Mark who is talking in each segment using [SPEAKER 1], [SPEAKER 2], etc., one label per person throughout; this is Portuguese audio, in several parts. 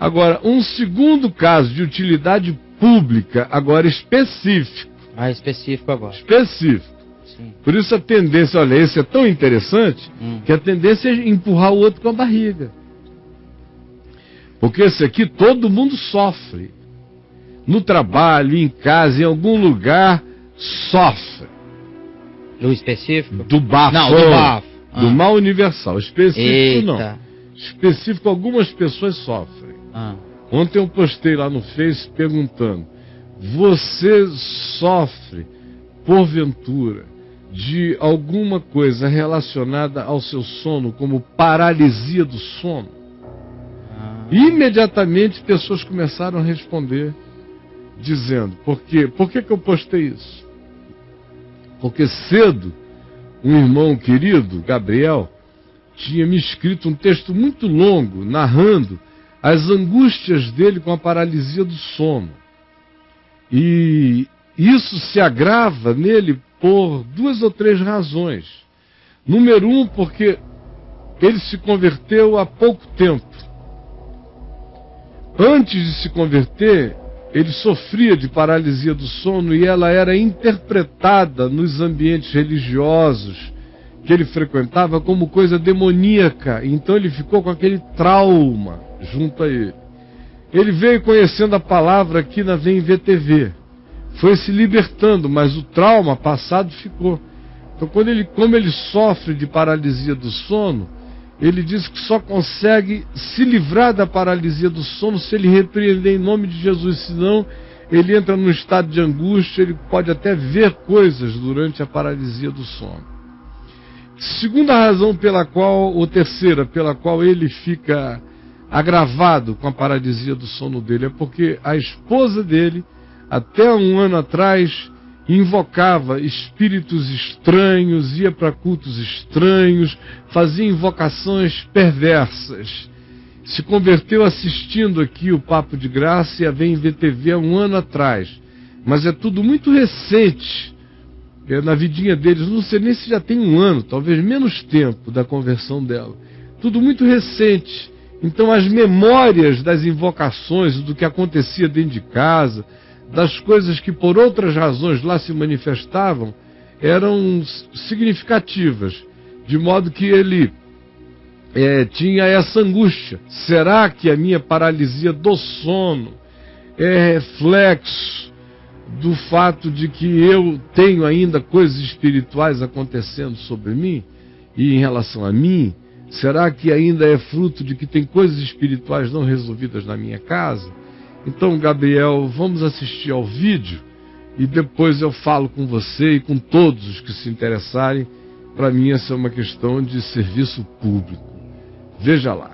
[SPEAKER 1] Agora, um segundo caso de utilidade pública, agora específico.
[SPEAKER 2] Específico agora.
[SPEAKER 1] Específico.
[SPEAKER 2] Sim.
[SPEAKER 1] Por isso a tendência, olha, esse é tão interessante, que a tendência é empurrar o outro com a barriga. Porque esse aqui todo mundo sofre. No trabalho, em casa, em algum lugar, sofre.
[SPEAKER 2] Do específico?
[SPEAKER 1] Do bafo.
[SPEAKER 2] Não, do bafo.
[SPEAKER 1] Do mal universal. Específico não.
[SPEAKER 2] Eita.
[SPEAKER 1] Específico, algumas pessoas sofrem. Ontem eu postei lá no Face perguntando: você sofre, porventura, de alguma coisa relacionada ao seu sono, como paralisia do sono? Imediatamente pessoas começaram a responder, dizendo: por quê? Por que eu postei isso? Porque cedo, um irmão querido, Gabriel, tinha me escrito um texto muito longo, narrando as angústias dele com a paralisia do sono. E isso se agrava nele por 2 ou 3 razões. Número 1, porque ele se converteu há pouco tempo. Antes de se converter, ele sofria de paralisia do sono e ela era interpretada nos ambientes religiosos que ele frequentava como coisa demoníaca. Então ele ficou com aquele trauma junto a ele. Ele veio conhecendo a palavra aqui na VMVTV. Foi se libertando, mas o trauma passado ficou. Então como ele sofre de paralisia do sono, ele diz que só consegue se livrar da paralisia do sono se ele repreender em nome de Jesus, senão ele entra num estado de angústia, ele pode até ver coisas durante a paralisia do sono. Segunda razão pela qual, ou terceira, pela qual ele fica agravado com a paralisia do sono dele, é porque a esposa dele, até um ano atrás, invocava espíritos estranhos, ia para cultos estranhos, fazia invocações perversas. Se converteu assistindo aqui o Papo de Graça e a VMVTV há um ano atrás. Mas é tudo muito recente na vidinha deles. Não sei nem se já tem um ano, talvez menos tempo da conversão dela. Tudo muito recente. Então as memórias das invocações, do que acontecia dentro de casa, das coisas que por outras razões lá se manifestavam, eram significativas, de modo que ele tinha essa angústia. Será que a minha paralisia do sono é reflexo do fato de que eu tenho ainda coisas espirituais acontecendo sobre mim e em relação a mim? Será que ainda é fruto de que tem coisas espirituais não resolvidas na minha casa? Então, Gabriel, vamos assistir ao vídeo e depois eu falo com você e com todos os que se interessarem. Para mim, essa é uma questão de serviço público. Veja lá.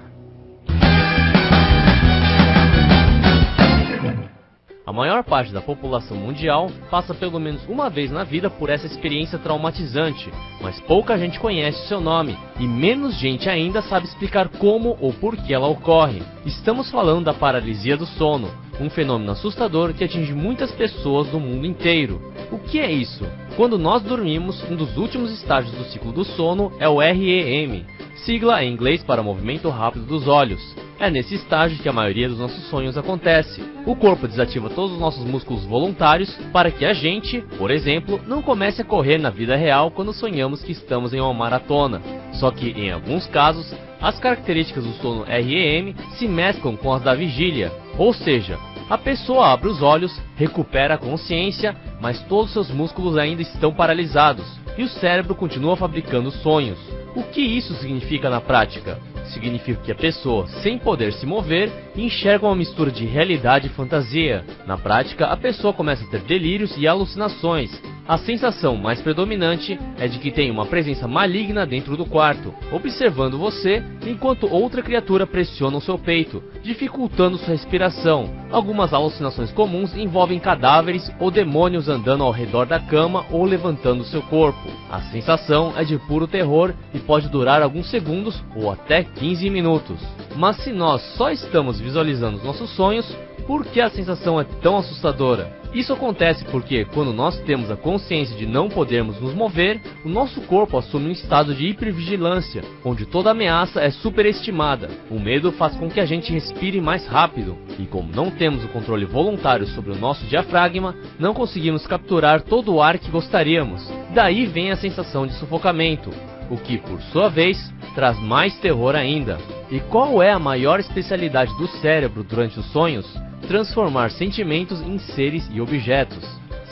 [SPEAKER 3] A maior parte da população mundial passa pelo menos uma vez na vida por essa experiência traumatizante, mas pouca gente conhece o seu nome e menos gente ainda sabe explicar como ou por que ela ocorre. Estamos falando da paralisia do sono, um fenômeno assustador que atinge muitas pessoas do mundo inteiro. O que é isso? Quando nós dormimos, um dos últimos estágios do ciclo do sono é o REM, sigla em inglês para movimento rápido dos olhos. É nesse estágio que a maioria dos nossos sonhos acontece. O corpo desativa todos os nossos músculos voluntários para que a gente, por exemplo, não comece a correr na vida real quando sonhamos que estamos em uma maratona. Só que, em alguns casos, as características do sono REM se mesclam com as da vigília. Ou seja, a pessoa abre os olhos, recupera a consciência, mas todos seus músculos ainda estão paralisados e o cérebro continua fabricando sonhos. O que isso significa na prática? Significa que a pessoa, sem poder se mover, enxerga uma mistura de realidade e fantasia. Na prática, a pessoa começa a ter delírios e alucinações. A sensação mais predominante é de que tem uma presença maligna dentro do quarto, observando você enquanto outra criatura pressiona o seu peito, dificultando sua respiração. Algumas alucinações comuns envolvem cadáveres ou demônios andando ao redor da cama ou levantando seu corpo. A sensação é de puro terror e pode durar alguns segundos ou até 15 minutos. Mas se nós só estamos visualizando os nossos sonhos, Por que a sensação é tão assustadora? Isso acontece porque, quando nós temos a consciência de não podermos nos mover, o nosso corpo assume um estado de hipervigilância, onde toda ameaça é superestimada. O medo faz com que a gente respire mais rápido, e como não temos o controle voluntário sobre o nosso diafragma, não conseguimos capturar todo o ar que gostaríamos. Daí vem a sensação de sufocamento, o que, por sua vez, traz mais terror ainda. E qual é a maior especialidade do cérebro durante os sonhos? Transformar sentimentos em seres e objetos.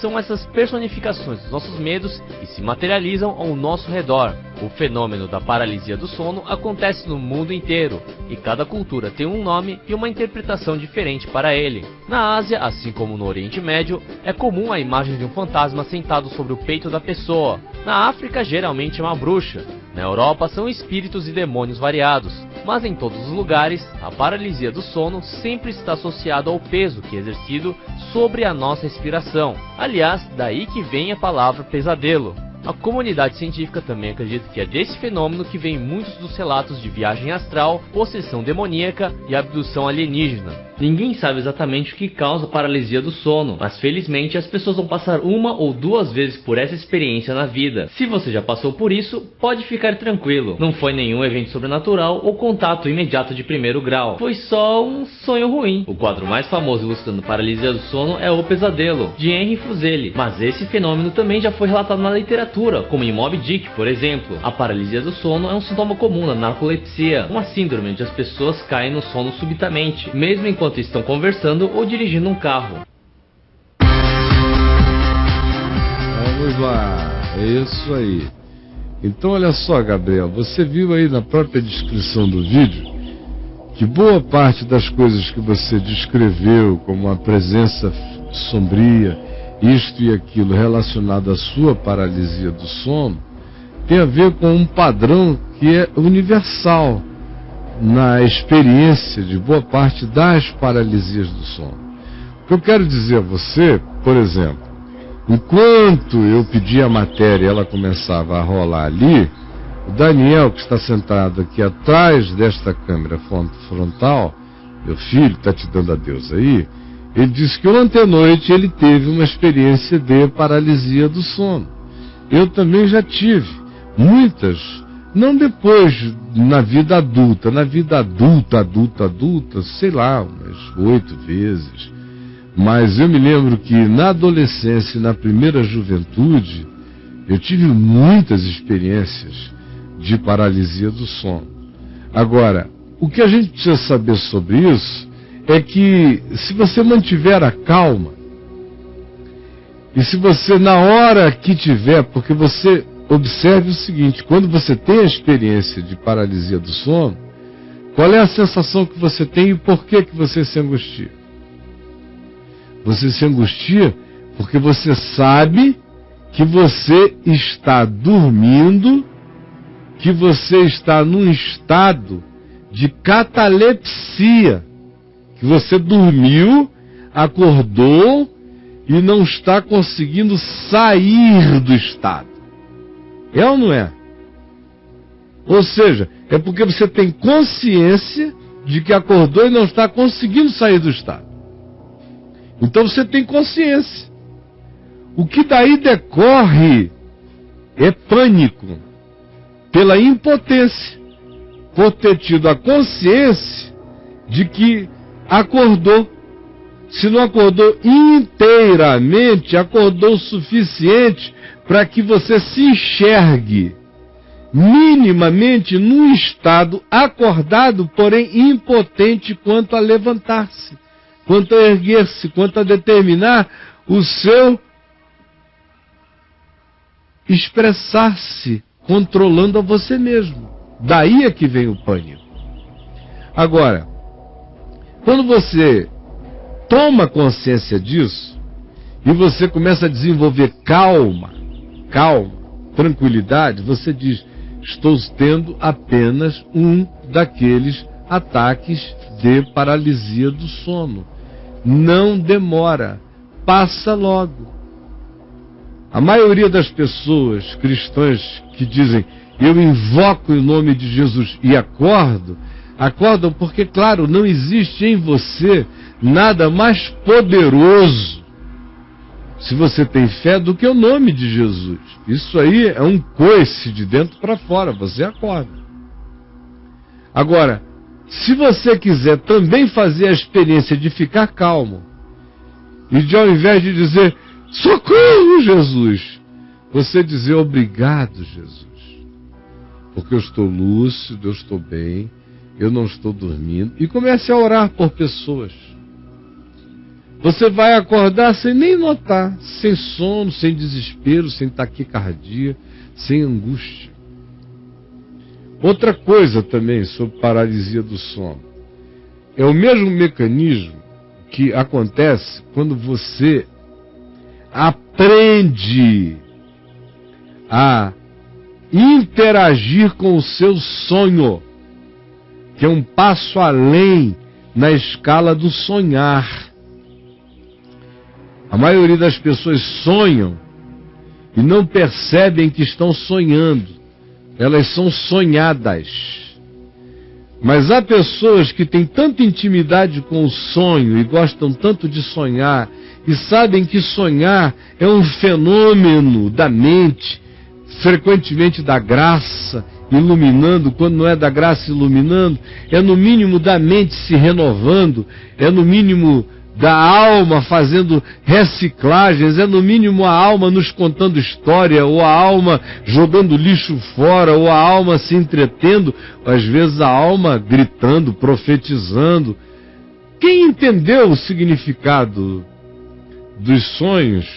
[SPEAKER 3] São essas personificações dos nossos medos que se materializam ao nosso redor. O fenômeno da paralisia do sono acontece no mundo inteiro, e cada cultura tem um nome e uma interpretação diferente para ele. Na Ásia, assim como no Oriente Médio, é comum a imagem de um fantasma sentado sobre o peito da pessoa. Na África, geralmente é uma bruxa. Na Europa, são espíritos e demônios variados. Mas em todos os lugares, a paralisia do sono sempre está associada ao peso que é exercido sobre a nossa respiração. Aliás, daí que vem a palavra pesadelo. A comunidade científica também acredita que é desse fenômeno que vem muitos dos relatos de viagem astral, possessão demoníaca e abdução alienígena. Ninguém sabe exatamente o que causa a paralisia do sono, mas felizmente as pessoas vão passar uma ou duas vezes por essa experiência na vida. Se você já passou por isso, pode ficar tranquilo. Não foi nenhum evento sobrenatural ou contato imediato de primeiro grau. Foi só um sonho ruim. O quadro mais famoso ilustrando paralisia do sono é O Pesadelo, de Henry Fuseli. Mas esse fenômeno também já foi relatado na literatura, como em Moby Dick, por exemplo. A paralisia do sono é um sintoma comum na narcolepsia, uma síndrome onde as pessoas caem no sono subitamente, mesmo enquanto estão conversando ou dirigindo um carro.
[SPEAKER 1] Vamos lá, é isso aí. Então olha só, Gabriel, você viu aí na própria descrição do vídeo que boa parte das coisas que você descreveu como a presença sombria, isto e aquilo relacionado à sua paralisia do sono, tem a ver com um padrão que é universal na experiência de boa parte das paralisias do sono. O que eu quero dizer a você, por exemplo, enquanto eu pedi a matéria e ela começava a rolar ali, o Daniel, que está sentado aqui atrás desta câmera frontal, meu filho, está te dando adeus aí, ele disse que ontem à noite ele teve uma experiência de paralisia do sono. Eu também já tive, muitas. Não depois, na vida adulta. Na vida adulta, sei lá, umas 8 vezes. Mas eu me lembro que na adolescência e na primeira juventude, eu tive muitas experiências de paralisia do sono. Agora, o que a gente precisa saber sobre isso é que se você mantiver a calma, e se você na hora que tiver, porque você... Observe o seguinte, quando você tem a experiência de paralisia do sono, qual é a sensação que você tem e por que você se angustia? Você se angustia porque você sabe que você está dormindo, que você está num estado de catalepsia, que você dormiu, acordou e não está conseguindo sair do estado. É ou não é? Ou seja, é porque você tem consciência de que acordou e não está conseguindo sair do estado. Então você tem consciência. O que daí decorre é pânico, pela impotência, por ter tido a consciência de que acordou. Se não acordou inteiramente, acordou o suficiente para que você se enxergue minimamente num estado acordado, porém impotente quanto a levantar-se, quanto a erguer-se, quanto a determinar o seu expressar-se, controlando a você mesmo. Daí é que vem o pânico. Agora, quando você toma consciência disso e você começa a desenvolver calma, tranquilidade, você diz, estou tendo apenas um daqueles ataques de paralisia do sono. Não demora, passa logo. A maioria das pessoas cristãs que dizem, eu invoco o nome de Jesus e acordo, Acordam porque, claro, não existe em você nada mais poderoso, se você tem fé, do que o nome de Jesus. Isso aí é um coice de dentro para fora, você acorda. Agora, se você quiser também fazer a experiência de ficar calmo, e de ao invés de dizer, socorro, Jesus, você dizer, obrigado, Jesus, porque eu estou lúcido, eu estou bem, eu não estou dormindo, e comece a orar por pessoas. Você vai acordar sem nem notar, sem sono, sem desespero, sem taquicardia, sem angústia. Outra coisa também sobre paralisia do sono. É o mesmo mecanismo que acontece quando você aprende a interagir com o seu sonho, que é um passo além na escala do sonhar. A maioria das pessoas sonham e não percebem que estão sonhando. Elas são sonhadas. Mas há pessoas que têm tanta intimidade com o sonho e gostam tanto de sonhar e sabem que sonhar é um fenômeno da mente, frequentemente da graça iluminando, quando não é da graça iluminando, é no mínimo da mente se renovando, é no mínimo da alma fazendo reciclagens, é no mínimo a alma nos contando história, ou a alma jogando lixo fora, ou a alma se entretendo, ou às vezes a alma gritando, profetizando. Quem entendeu o significado dos sonhos,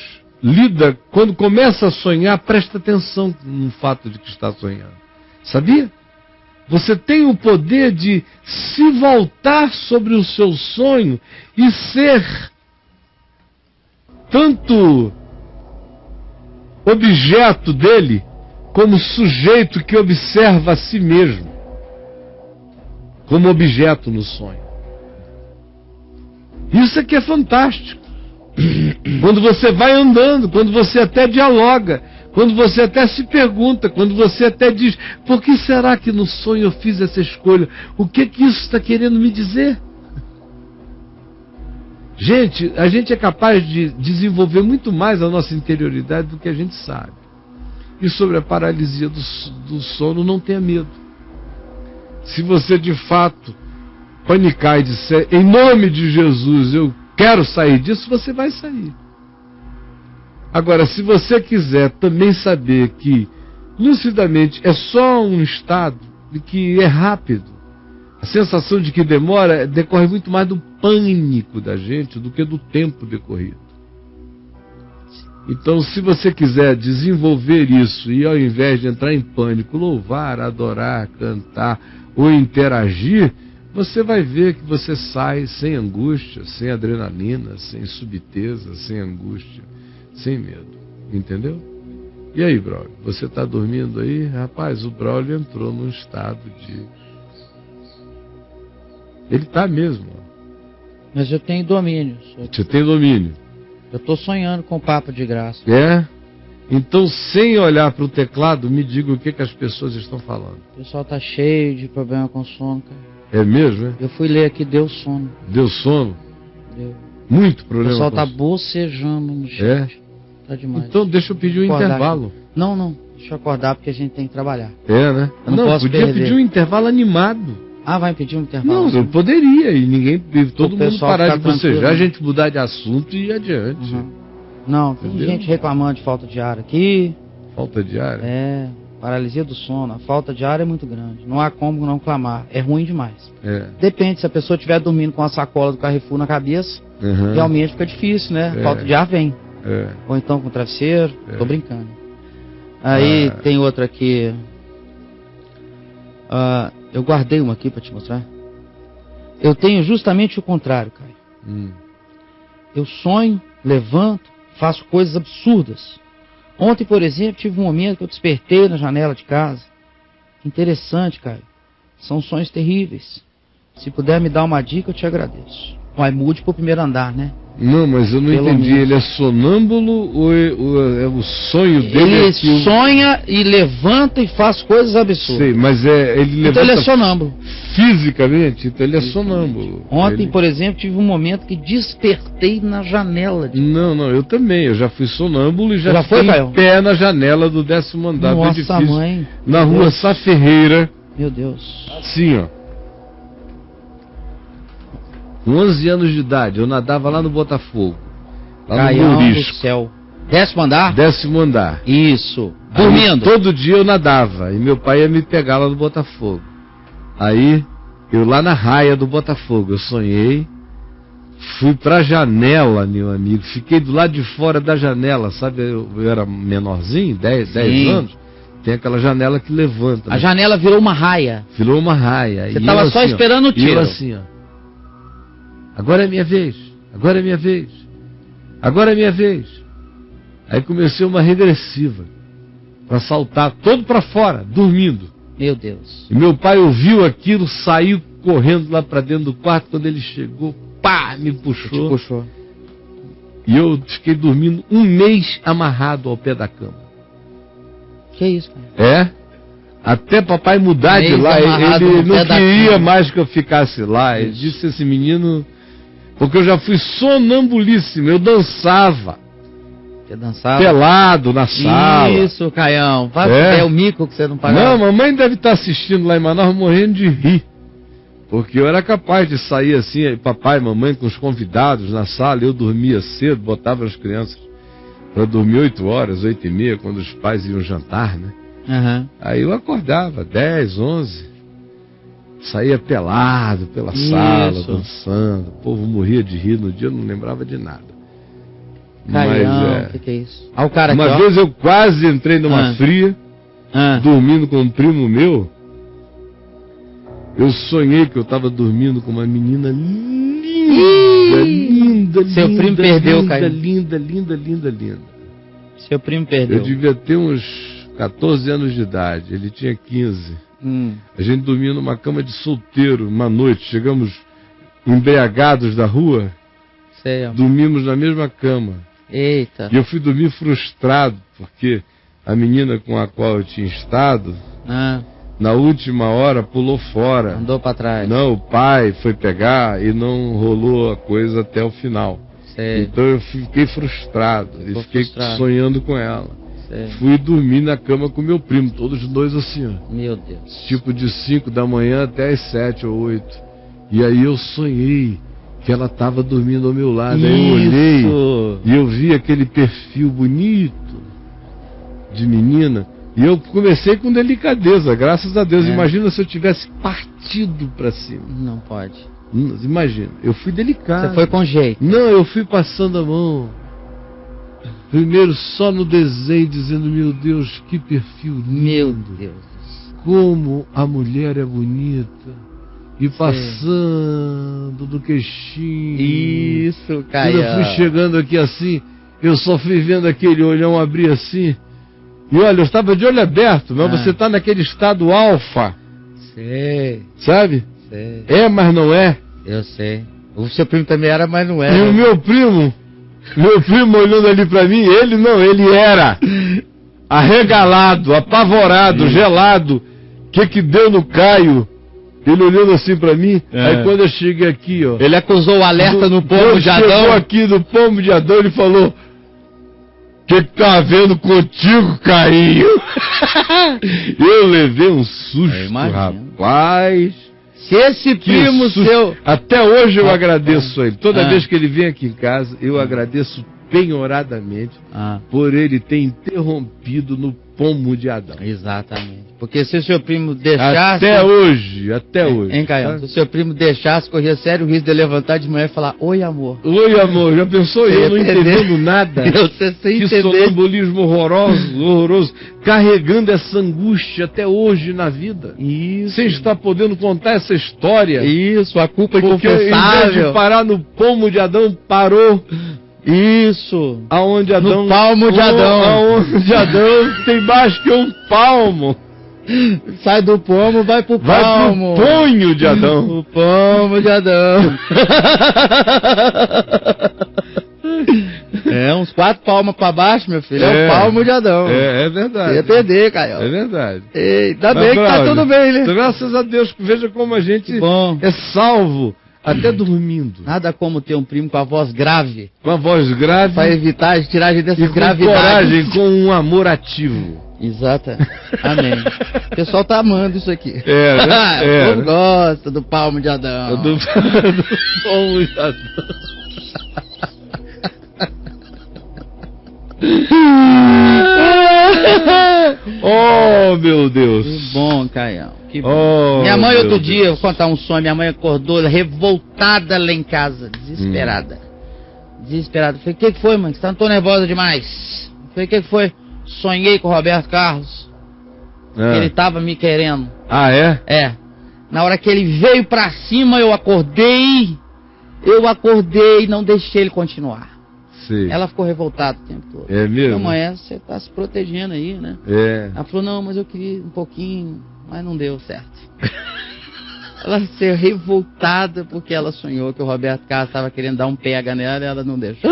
[SPEAKER 1] lida, quando começa a sonhar, presta atenção no fato de que está sonhando. Sabia? Você tem o poder de se voltar sobre o seu sonho e ser tanto objeto dele, como sujeito que observa a si mesmo, como objeto no sonho. Isso aqui é fantástico. Quando você vai andando, quando você até dialoga, quando você até se pergunta, quando você até diz, por que será que no sonho eu fiz essa escolha? O que isso está querendo me dizer? Gente, a gente é capaz de desenvolver muito mais a nossa interioridade do que a gente sabe. E sobre a paralisia do sono, não tenha medo. Se você de fato panicar e disser, em nome de Jesus, eu quero sair disso, você vai sair. Agora, se você quiser também saber que lucidamente é só um estado e que é rápido, a sensação de que demora decorre muito mais do pânico da gente do que do tempo decorrido. Então, se você quiser desenvolver isso e ao invés de entrar em pânico, louvar, adorar, cantar ou interagir, você vai ver que você sai sem angústia, sem adrenalina, sem subteza, sem angústia, sem medo. Entendeu? E aí, Braulio? Você está dormindo aí? Rapaz, o Braulio entrou num estado de... Ele está mesmo.
[SPEAKER 2] Mas eu tenho domínio.
[SPEAKER 1] Você tem domínio.
[SPEAKER 2] Eu estou sonhando com papo de graça.
[SPEAKER 1] É? Então, sem olhar para o teclado, me diga o que as pessoas estão falando.
[SPEAKER 2] O pessoal está cheio de problema com sono, cara.
[SPEAKER 1] É mesmo, é?
[SPEAKER 2] Eu fui ler aqui, deu sono.
[SPEAKER 1] Deu sono?
[SPEAKER 2] Deu.
[SPEAKER 1] Muito
[SPEAKER 2] O
[SPEAKER 1] problema
[SPEAKER 2] pessoal
[SPEAKER 1] com
[SPEAKER 2] está
[SPEAKER 1] sono.
[SPEAKER 2] bocejando no chat.
[SPEAKER 1] É?
[SPEAKER 2] Tá demais.
[SPEAKER 1] Então, deixa eu pedir um
[SPEAKER 2] Acordar
[SPEAKER 1] intervalo.
[SPEAKER 2] aqui. Não. Deixa eu acordar porque a gente tem que trabalhar.
[SPEAKER 1] É, né?
[SPEAKER 2] Eu não posso
[SPEAKER 1] podia
[SPEAKER 2] perder.
[SPEAKER 1] pedir um intervalo animado.
[SPEAKER 2] Ah, vai pedir um intervalo?
[SPEAKER 1] Não, eu poderia. E ninguém, todo
[SPEAKER 2] O
[SPEAKER 1] mundo
[SPEAKER 2] pessoal
[SPEAKER 1] parar de
[SPEAKER 2] ficar
[SPEAKER 1] bocejar,
[SPEAKER 2] tranquilo,
[SPEAKER 1] a
[SPEAKER 2] né?
[SPEAKER 1] gente mudar de assunto e ir adiante.
[SPEAKER 2] Uhum. Não, tem
[SPEAKER 1] Entendeu?
[SPEAKER 2] gente reclamando de falta de ar aqui.
[SPEAKER 1] Falta de ar.
[SPEAKER 2] É, paralisia do sono. A falta de ar é muito grande. Não há como não clamar. É ruim demais.
[SPEAKER 1] É.
[SPEAKER 2] Depende, se a pessoa estiver dormindo com a sacola do Carrefour na cabeça,
[SPEAKER 1] Uhum.
[SPEAKER 2] realmente fica difícil, né?
[SPEAKER 1] É.
[SPEAKER 2] Falta de ar vem.
[SPEAKER 1] É.
[SPEAKER 2] Ou então com travesseiro.
[SPEAKER 1] É.
[SPEAKER 2] Tô brincando. Aí tem outra aqui. Eu guardei uma aqui para te mostrar. Eu tenho justamente o contrário, Caio. Eu sonho, levanto, faço coisas absurdas. Ontem, por exemplo, tive um momento que eu despertei na janela de casa. Interessante, Caio. São sonhos terríveis. Se puder me dar uma dica, eu te agradeço. Vai, mude pro primeiro andar, né?
[SPEAKER 1] Não, mas eu não entendi. Ele é sonâmbulo ou é o sonho dele?
[SPEAKER 2] Ele sonha e levanta e faz coisas absurdas.
[SPEAKER 1] Sei, mas ele levanta...
[SPEAKER 2] Então ele é sonâmbulo.
[SPEAKER 1] Fisicamente? Então ele é sonâmbulo.
[SPEAKER 2] Ontem, por exemplo, tive um momento que despertei na janela.
[SPEAKER 1] Não, eu também. Eu já fui sonâmbulo e já
[SPEAKER 2] foi,
[SPEAKER 1] fiquei em pé na janela do 10º andar do edifício.
[SPEAKER 2] Nossa, mãe.
[SPEAKER 1] Na rua Sá Ferreira.
[SPEAKER 2] Meu Deus.
[SPEAKER 1] Assim, ó. Com 11 anos de idade, eu nadava lá no Botafogo. Lá no Mourisco.
[SPEAKER 2] Do céu. 10º andar?
[SPEAKER 1] 10º andar.
[SPEAKER 2] Isso. Dormindo.
[SPEAKER 1] Aí, todo dia eu nadava. E meu pai ia me pegar lá no Botafogo. Aí, eu lá na raia do Botafogo, eu sonhei. Fui pra janela, meu amigo. Fiquei do lado de fora da janela, sabe? Eu era menorzinho, 10 anos. Tem aquela janela que levanta.
[SPEAKER 2] A janela virou uma raia.
[SPEAKER 1] Virou uma raia.
[SPEAKER 2] Você estava só assim, esperando o tiro.
[SPEAKER 1] E eu assim, ó. Agora é minha vez. Agora é minha vez. Agora é minha vez. Aí comecei uma regressiva. Pra saltar todo pra fora, dormindo.
[SPEAKER 2] Meu Deus.
[SPEAKER 1] E meu pai ouviu aquilo, saiu correndo lá pra dentro do quarto. Quando ele chegou, pá, me puxou.
[SPEAKER 2] Te puxou.
[SPEAKER 1] E eu fiquei dormindo 1 mês amarrado ao pé da cama.
[SPEAKER 2] Que isso, cara?
[SPEAKER 1] É? Até papai mudar de lá, ele não queria mais que eu ficasse lá. Ele disse, esse menino... Porque eu já fui sonambulíssimo, eu dançava.
[SPEAKER 2] Você dançava?
[SPEAKER 1] Pelado na sala.
[SPEAKER 2] Isso, Caião. É o mico que você não pagava.
[SPEAKER 1] Não, mamãe deve estar assistindo lá em Manaus morrendo de rir. Porque eu era capaz de sair assim, papai e mamãe com os convidados na sala, eu dormia cedo, botava as crianças para dormir 8 horas, 8h30, quando os pais iam jantar, né?
[SPEAKER 2] Uhum.
[SPEAKER 1] Aí eu acordava, 10, 11, saía pelado pela sala, dançando, o povo morria de rir, no dia eu não lembrava de nada.
[SPEAKER 2] Caião, o que é isso? Ah, o cara
[SPEAKER 1] uma
[SPEAKER 2] aqui,
[SPEAKER 1] vez eu quase entrei numa fria, dormindo com um primo meu. Eu sonhei que eu estava dormindo com uma menina linda.
[SPEAKER 2] Seu primo perdeu, Caio.
[SPEAKER 1] Linda.
[SPEAKER 2] Seu primo perdeu.
[SPEAKER 1] Eu devia ter uns 14 anos de idade, ele tinha 15. A gente dormia numa cama de solteiro uma noite, chegamos embriagados da rua, dormimos na mesma cama.
[SPEAKER 2] Eita.
[SPEAKER 1] E eu fui dormir frustrado, porque a menina com a qual eu tinha estado, na última hora pulou fora.
[SPEAKER 2] Andou pra trás.
[SPEAKER 1] Não, o pai foi pegar e não rolou a coisa até o final. Então eu fiquei frustrado, fiquei sonhando com ela. Fui dormir na cama com meu primo, todos dois assim, ó.
[SPEAKER 2] Meu Deus.
[SPEAKER 1] Tipo de 5 da manhã até as 7 ou 8. E aí eu sonhei que ela estava dormindo ao meu lado. Aí eu olhei e eu vi aquele perfil bonito de menina. E eu comecei com delicadeza, graças a Deus. Imagina se eu tivesse partido para cima.
[SPEAKER 2] Não pode.
[SPEAKER 1] Imagina, eu fui delicado.
[SPEAKER 2] Você foi com jeito.
[SPEAKER 1] Não, eu fui passando a mão. Primeiro só no desenho, dizendo, meu Deus, que perfil lindo.
[SPEAKER 2] Meu Deus.
[SPEAKER 1] Como a mulher é bonita. E passando do queixinho.
[SPEAKER 2] Isso, Caio.
[SPEAKER 1] Quando eu fui chegando aqui assim, eu só fui vendo aquele olhão abrir assim. E olha, eu estava de olho aberto, mas você está naquele estado alfa.
[SPEAKER 2] Sei.
[SPEAKER 1] Sabe?
[SPEAKER 2] Sei.
[SPEAKER 1] É, mas não é.
[SPEAKER 2] Eu sei. O seu primo também era, mas não era.
[SPEAKER 1] E o meu primo olhando ali pra mim, ele era arregalado, apavorado, gelado. Que deu no Caio? Ele olhando assim pra mim, aí quando eu cheguei aqui, ó.
[SPEAKER 2] Ele acusou o alerta no pomo de Adão.
[SPEAKER 1] Chegou aqui no pomo de Adão, ele falou: que tá havendo contigo, Caio? Eu levei um susto, rapaz.
[SPEAKER 2] Se esse primo seu...
[SPEAKER 1] Até hoje eu agradeço a ele. Toda vez que ele vem aqui em casa, eu agradeço penhoradamente por ele ter interrompido no pomo de Adão.
[SPEAKER 2] Exatamente. Porque se o seu primo deixasse...
[SPEAKER 1] Até hoje.
[SPEAKER 2] Hein, Caio? Se o seu primo deixasse, corria sério o risco de levantar de manhã e falar: oi, amor.
[SPEAKER 1] Oi, amor. Já pensou? Eu não entendendo nada.
[SPEAKER 2] Você sem
[SPEAKER 1] que
[SPEAKER 2] entender.
[SPEAKER 1] sonambulismo horroroso. Carregando essa angústia até hoje na vida.
[SPEAKER 2] Isso.
[SPEAKER 1] Sem estar podendo contar essa história.
[SPEAKER 2] Isso, a culpa é
[SPEAKER 1] inconfessável. Porque em vez de parar no pomo de Adão, parou...
[SPEAKER 2] Isso.
[SPEAKER 1] Aonde Adão...
[SPEAKER 2] No palmo de Adão.
[SPEAKER 1] Aonde Adão tem mais que um palmo.
[SPEAKER 2] Sai do pomo, vai pro
[SPEAKER 1] Vai
[SPEAKER 2] palmo.
[SPEAKER 1] pro punho de Adão.
[SPEAKER 2] O pomo de Adão. É, uns 4 palmas pra baixo, meu filho. É o palmo de Adão.
[SPEAKER 1] É verdade.
[SPEAKER 2] Você ia perder, Caio.
[SPEAKER 1] É verdade.
[SPEAKER 2] Ainda bem que tá tudo bem, né?
[SPEAKER 1] Graças a Deus, veja como a gente é salvo, até dormindo.
[SPEAKER 2] Nada como ter um primo com a voz grave.
[SPEAKER 1] Com a voz grave.
[SPEAKER 2] Pra evitar, tirar a gente dessas gravidades.
[SPEAKER 1] Com coragem, com um amor ativo.
[SPEAKER 2] Exato. Amém. O pessoal tá amando isso aqui.
[SPEAKER 1] O
[SPEAKER 2] povo gosta do palmo de Adão.
[SPEAKER 1] Do palmo de Adão. Oh, meu Deus.
[SPEAKER 2] Que bom, Caião. Que bom.
[SPEAKER 1] Oh,
[SPEAKER 2] minha mãe, outro dia, vou contar um sonho. Minha mãe acordou revoltada lá em casa, desesperada. Desesperada. Falei, o que foi, mãe? Você não tô nervosa demais. Falei, o que foi? Sonhei com o Roberto Carlos. Ele tava me querendo.
[SPEAKER 1] Ah, é?
[SPEAKER 2] É. Na hora que ele veio pra cima, eu acordei. Não deixei ele continuar.
[SPEAKER 1] Sim.
[SPEAKER 2] Ela ficou revoltada o tempo todo.
[SPEAKER 1] É mesmo?
[SPEAKER 2] Não, mãe, você tá se protegendo aí, né? Ela falou, não, mas eu queria um pouquinho, mas não deu certo. Ela ser revoltada porque ela sonhou que o Roberto Carlos estava querendo dar um pega nela e ela não deixou.